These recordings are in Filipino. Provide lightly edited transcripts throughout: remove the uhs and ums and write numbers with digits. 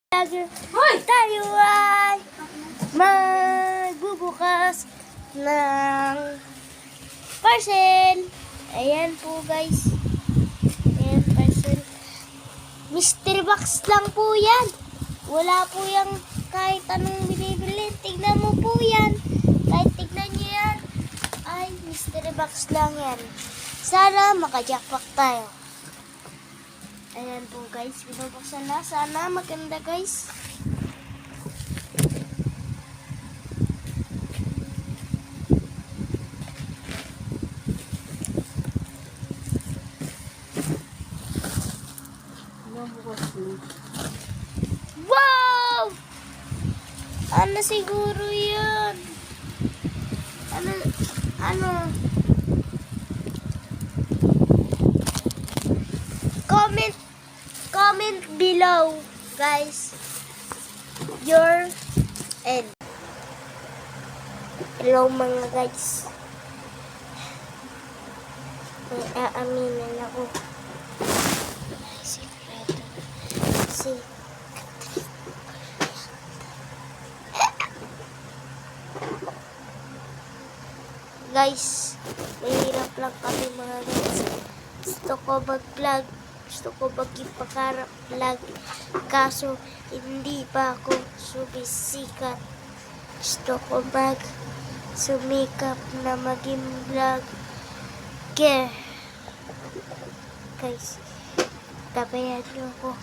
Tayo ay magbubukas ng parcel. Ayan po guys. Ayan parcel. Mystery box lang po yan. Wala po yung kahit anong binibili. Tignan mo po yan. Kahit tignan nyo yan. Ay, mystery box lang yan. Sana makajackpot tayo. Ayan po guys, binubuksan na. Sana maganda guys. Wow! Ano siguro yun? Ano? Comment below, guys, your end. Hello mga guys. May aaminin ako. Si guys, mahirap lang kami mga guys. Gusto ko mag-vlog. Gusto ko mag-ipaka-vlog. Kaso, hindi pa ako sumisikat. Gusto ko sumikap na maging vlog. Guys, gabayan niyo ako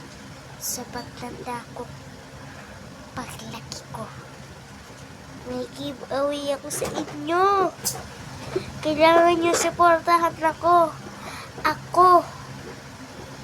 sa pagtanda ko. Paglaki ko. May giveaway ako sa inyo. Kailangan niyo supportahan ako. Ako.